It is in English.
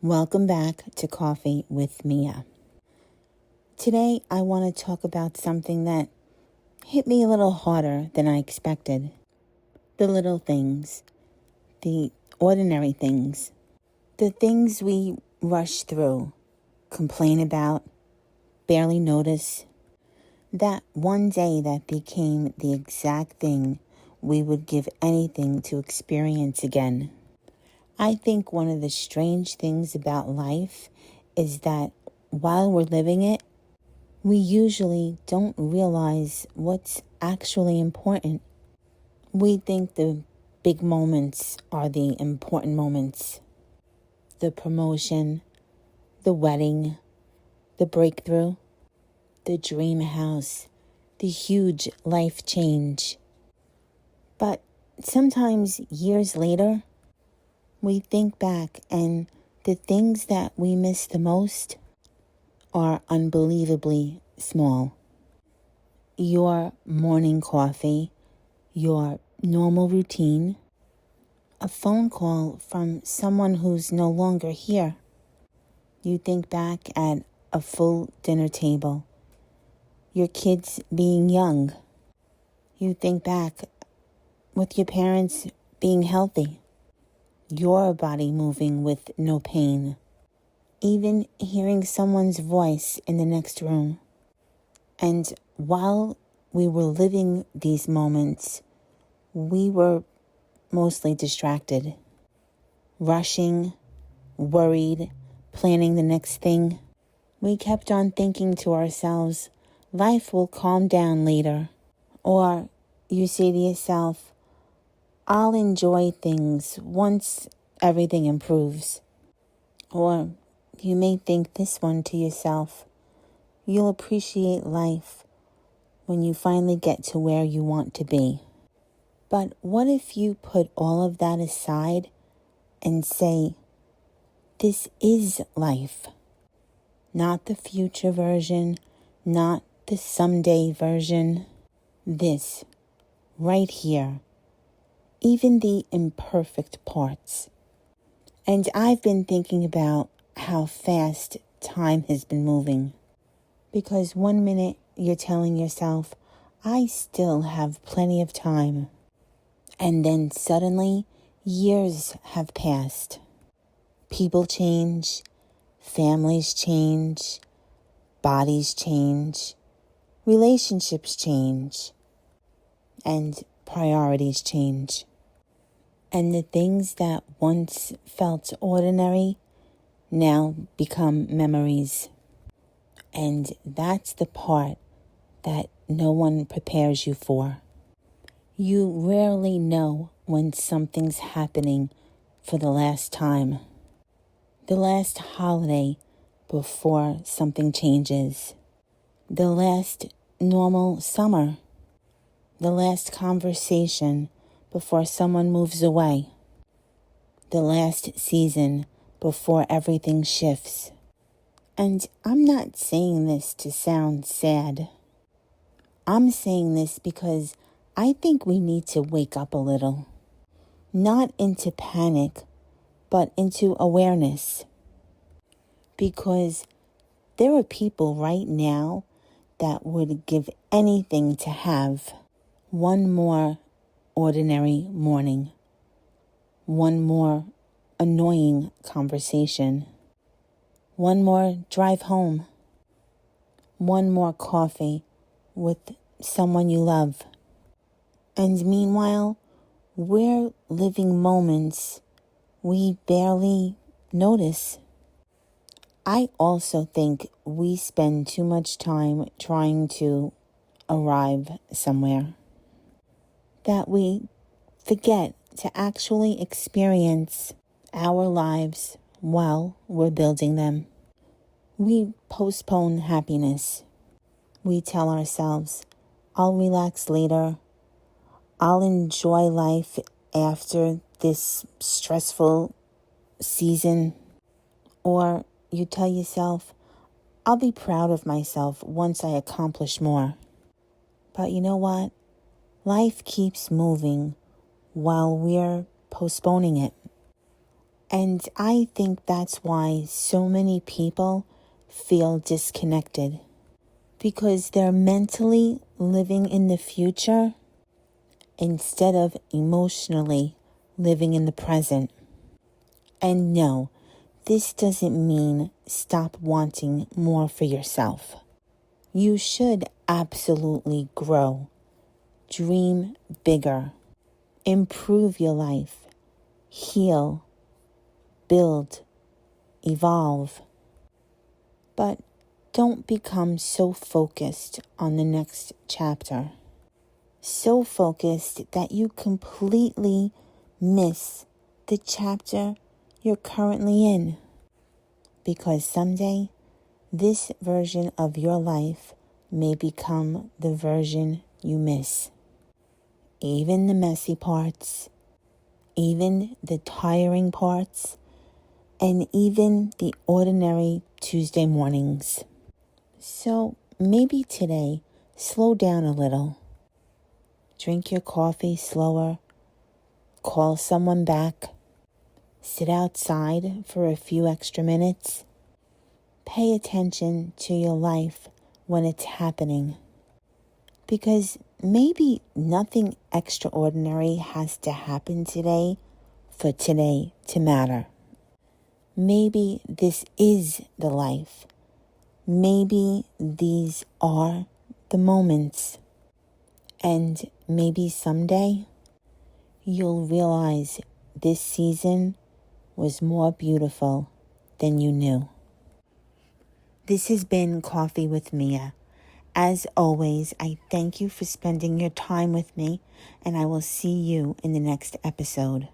Welcome back to Coffee with Mia. Today I want to talk about something that hit me a little harder than I expected. The little things, the ordinary things, the things we rush through, complain about, barely notice. That one day that became the exact thing we would give anything to experience again. I think one of the strange things about life is that while we're living it, we usually don't realize what's actually important. We think the big moments are the important moments. The promotion, the wedding, the breakthrough, the dream house, the huge life change. But sometimes years later, we think back and the things that we miss the most are unbelievably small. Your morning coffee, your normal routine, a phone call from someone who's no longer here. You think back at a full dinner table, your kids being young. You think back with your parents being healthy, your body moving with no pain, even hearing someone's voice in the next room. And while we were living these moments, we were mostly distracted, rushing, worried, planning the next thing. We kept on thinking to ourselves, life will calm down later. Or you say to yourself, I'll enjoy things once everything improves. Or you may think this one to yourself, you'll appreciate life when you finally get to where you want to be. But what if you put all of that aside and say, this is life, not the future version, not the someday version, this, right here, even the imperfect parts. And I've been thinking about how fast time has been moving. Because one minute you're telling yourself, I still have plenty of time. And then suddenly, years have passed. People change, families change, bodies change, relationships change, and priorities change. And the things that once felt ordinary now become memories. And that's the part that no one prepares you for. You rarely know when something's happening for the last time. The last holiday before something changes. The last normal summer. The last conversation before someone moves away. The last season before everything shifts. And I'm not saying this to sound sad. I'm saying this because I think we need to wake up a little. Not into panic, but into awareness. Because there are people right now that would give anything to have one more ordinary morning, one more annoying conversation, one more drive home, one more coffee with someone you love. And meanwhile, we're living moments we barely notice. I also think we spend too much time trying to arrive somewhere, that we forget to actually experience our lives while we're building them. We postpone happiness. We tell ourselves, I'll relax later. I'll enjoy life after this stressful season. Or you tell yourself, I'll be proud of myself once I accomplish more. But you know what? Life keeps moving while we're postponing it. And I think that's why so many people feel disconnected, because they're mentally living in the future instead of emotionally living in the present. And no, this doesn't mean stop wanting more for yourself. You should absolutely grow, dream bigger, improve your life, heal, build, evolve. But don't become so focused on the next chapter, so focused that you completely miss the chapter you're currently in. Because someday, this version of your life may become the version you miss. Even the messy parts, even the tiring parts, and even the ordinary Tuesday mornings. So maybe today, slow down a little. Drink your coffee slower. Call someone back. Sit outside for a few extra minutes. Pay attention to your life when it's happening. Because maybe nothing extraordinary has to happen today for today to matter. Maybe this is the life. Maybe these are the moments. And maybe someday you'll realize this season was more beautiful than you knew. This has been Coffee with Mia. As always, I thank you for spending your time with me, and I will see you in the next episode.